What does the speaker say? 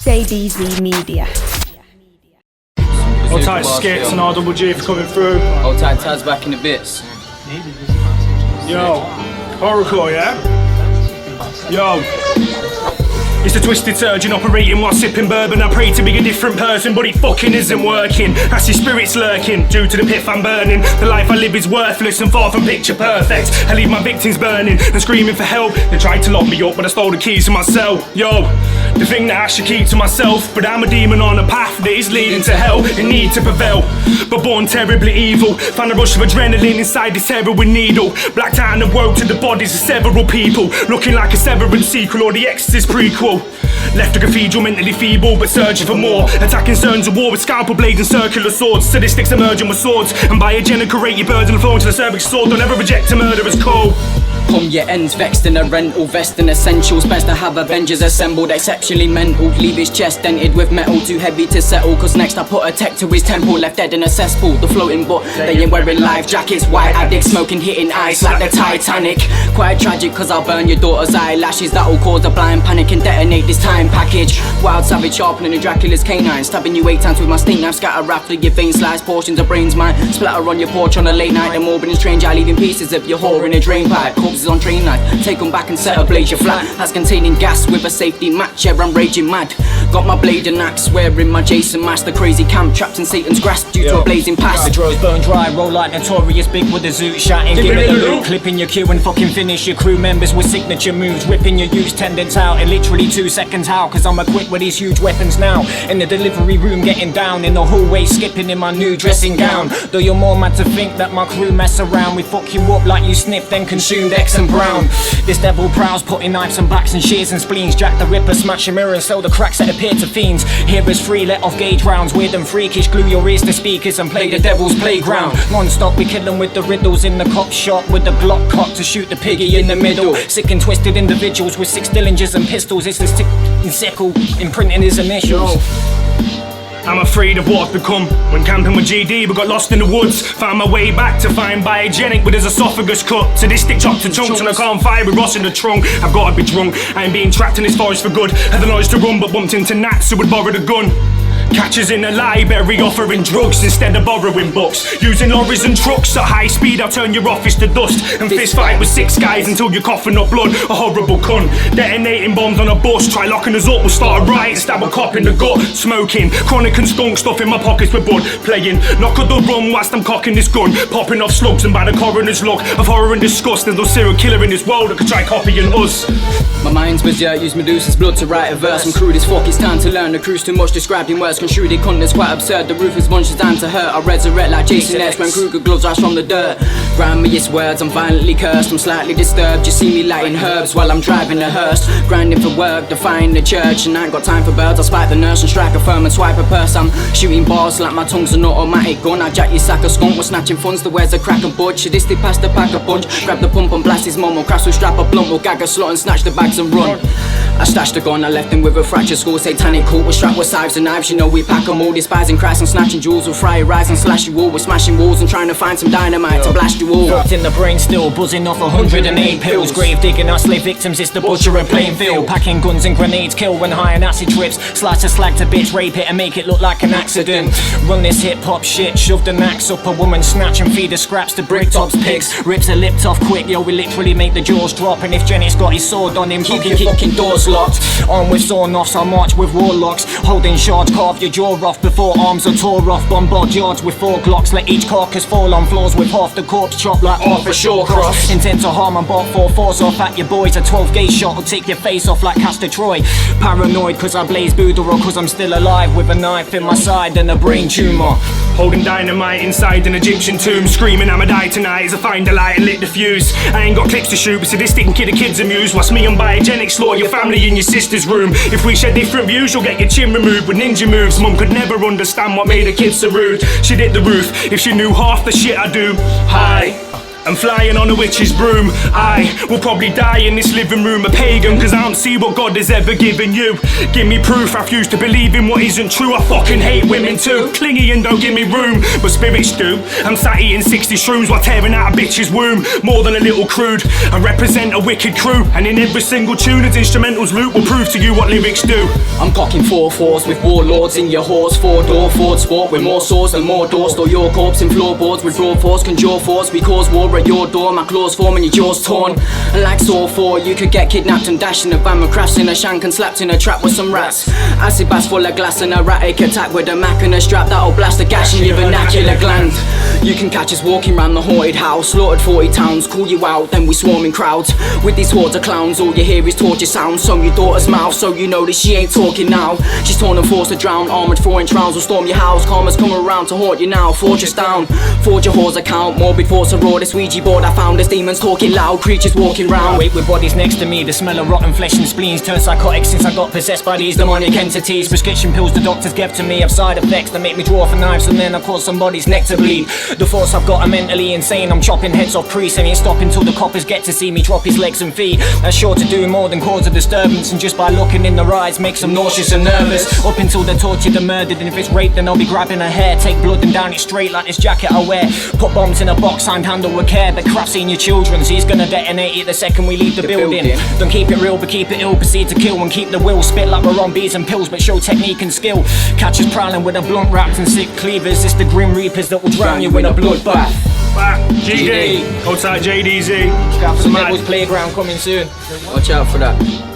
JDZmedia. Hold tight skits and RWG for coming through. Hold tight Taz back in the bits. Yo, Oracle, yeah? Yo. It's a twisted surgeon operating while sipping bourbon. I pray to be a different person, but it fucking isn't working. I see spirits lurking, due to the pith I'm burning. The life I live is worthless and far from picture perfect. I leave my victims burning and screaming for help. They tried to lock me up, but I stole the keys to my cell. Yo, the thing that I should keep to myself, but I'm a demon on a path that is leading to hell and need to prevail. But born terribly evil, find a rush of adrenaline inside this heroin needle. Blacked out and awoke to the bodies of several people, looking like a Severance sequel or the Exorcist prequel. Left the cathedral mentally feeble, but searching for more. Attacking zones of war with scalpel blades and circular swords. Sadistics emerging with swords, and biogenic rate your burden flowing to the cervix sword. Don't ever reject a murderer's call. Come your ends vexed in a rental vest and essentials. Best to have Avengers assembled, exceptionally mental. Leave his chest dented with metal, too heavy to settle. Cause next I put a tech to his temple, left dead in a cesspool. The floating but they ain't wearing life jackets. White addicts smoking, hitting ice like the Titanic. Quite tragic cause I'll burn your daughter's eyelashes. That'll cause a blind panic and detonate this time package. Wild savage sharpening a Dracula's canine, stabbing you 8 times with my steak knife. Scatter raffle your veins, slice portions of brains mine. Splatter on your porch on a late night. The morbid and strange, I leave in pieces of your whore in a drain pipe. Corpses on train knife, take them back and set ablaze your flat. As containing gas with a safety match, yeah I'm raging mad. Got my blade and axe, wearing my Jason mask. The crazy camp trapped in Satan's grasp due to a blazing past. The drones burn dry, roll like notorious big with the zoot shouting. Give it the loot, clipping your queue and fucking finish your crew members with signature moves. Ripping your use tendons out in literally 2 seconds. How? Cause I'm equipped with these huge weapons now. In the delivery room getting down, in the hallway skipping in my new dressing gown. Though you're more mad to think that my crew mess around, we fuck you up like you sniffed then consumed X and Brown. This devil prowls, putting knives and backs and shears and spleens. Jack the Ripper, smash a mirror and sell the cracks that appear to fiends. Hearers free, let off gauge rounds, weird and freakish. Glue your ears to speakers and play the devil's playground. Non-stop we kill them with the riddles in the cop shop, with the Glock cock to shoot the piggy in the middle. Sick and twisted individuals with 6 Dillingers and pistols. It's the stick and sickle, imprinting his initials. I'm afraid of what I've become. When camping with GD, we got lost in the woods. Found my way back to find biogenic with his esophagus cut. Sadistic chopped to chunks on a campfire with Ross in the trunk. I've gotta be drunk, I ain't being trapped in this forest for good. Had the noise to run but bumped into Nats who would borrow the gun. Catchers in a library offering drugs instead of borrowing books. Using lorries and trucks at high speed, I'll turn your office to dust. And fist fight with 6 guys until you're coughing up blood. A horrible cunt, detonating bombs on a bus. Try locking us up, we'll start a riot, stab a cop in the gut. Smoking, chronic and skunk, stuff in my pockets with bud. Playing, knock at the rum whilst I'm cocking this gun. Popping off slugs and by the coroner's look of horror and disgust. There's no serial killer in this world that could try copying us. My mind's berserk, use Medusa's blood to write a verse. I'm crude as fuck, it's time to learn. The crew's too much described in words. Construed it cunt, that's quite absurd. The roof is bunches down to hurt. I resurrect like Jason X when Kruger gloves rise from the dirt. Grimiest words, I'm violently cursed. I'm slightly disturbed, you see me lighting herbs while I'm driving a hearse. Grinding for work, defying the church. And I ain't got time for birds, I'll spike the nurse and strike a firm and swipe a purse. I'm shooting bars like my tongue's an automatic gun. I jack your sack of skunk, we're snatching funds. The where's a crack and budge. Sadistic past the pack a punch. Grab the pump and blast his mum. We'll crash, we'll strap a blunt. We'll gag a slot and snatch the bags and run. I stashed the gun, I left him with a fractured skull. Satanic cult, we're strapped with knives and knives. You know we pack 'em all, despising Christ and snatching jewels. We'll fry, rise and slash you all. We're smashing walls and trying to find some dynamite to blast you all. Fucked in the brain still, buzzing off 108 pills. Grave digging our slave victims, it's the butcher of Plainfield. Packing guns and grenades, kill when high on acid trips. Slice a slag to bits, rape it and make it look like an accident. Run this hip-hop shit, shove the axe up a woman, snatch and feed the scraps to bricktops pigs. Rips are lipped off quick, yo, we literally make the jaws drop. And if Jenny's got his sword on him, keep your fucking doors locked. Armed with sawn-offs, I march with warlocks. Holding shards, carve your jaw off before arms are tore off. Bombard yards with 4 Glocks, let each carcass fall on floors with half the corpse chopped like Arthur Shawcross. Intent to harm and bought 4-4s off at your boys. A 12 gauge shot will take your face off like Castor Troy. Paranoid cause I blaze Buddha or cause I'm still alive with a knife in my side and a brain tumour. Holding dynamite inside an Egyptian tomb. Screaming I'ma die tonight as I find a light and lit the fuse. I ain't got clicks to shoot but sadistic and kid the kids amused. Whilst me and biogenic slaughter your family in your sister's room. If we share different views you'll get your chin removed with ninja moves. Mum could never understand what made a kid so rude. She'd hit the roof if she knew half the shit I do. Hi. and flying on a witch's broom. I will probably die in this living room a pagan, cause I don't see what God has ever given you. Give me proof, I refuse to believe in what isn't true. I fucking hate women too, clingy and don't give me room, but spirits do. I'm sat eating 60 shrooms while tearing out a bitch's womb. More than a little crude, I represent a wicked crew, and in every single tune its instrumentals loop will prove to you what lyrics do. I'm cocking 4-4s with warlords in your horse. 4-door Ford Sport with more swords than more doors. Store your corpse in floorboards with raw force, conjure force. We cause war at your door, my claws form and your jaws torn. And like Saw 4, you could get kidnapped and dashed in a van with crafts in a shank and slapped in a trap with some rats. Acid baths full of glass and erratic attack with a mac and a strap that'll blast a gash in your vernacular gland. You can catch us walking round the haunted house, slaughtered 40 towns, call you out, then we swarm in crowds. With these hordes of clowns, all you hear is torture sounds. So your daughter's mouth, so you know that she ain't talking now. She's torn and forced to drown, armoured 4-inch rounds will storm your house. Karma's come around to haunt you now, fortress down. Forge your whore's account, morbid force of raw. This Ouija board I found, there's demons talking loud, creatures walking round. Wait with bodies next to me, the smell of rotten flesh and spleens turn psychotic since I got possessed by these demonic entities. Prescription pills the doctors gave to me have side effects that make me draw for knives, and then I cause somebody's neck to bleed. The thoughts I've got are mentally insane. I'm chopping heads off priests and ain't stopping till the coppers get to see me drop his legs and feet. That's sure to do more than cause a disturbance, and just by looking in their eyes makes them nauseous and nervous. Up until they're tortured and murdered, and if it's rape then I'll be grabbing her hair, take blood and down it straight like this jacket I wear. Put bombs in a box, signed handle with care, but Kraftz seen your children's, he's gonna detonate it the second we leave the building. Don't keep it real but keep it ill, proceed to kill and keep the will. Spit like we're on bees and pills but show technique and skill. Catch us prowling with a blunt wrapped and sick cleavers, it's the grim reapers that will drown you in a bloodbath. GD, outside JDZ. Kraftz Devil's Playground coming soon. Watch out for that.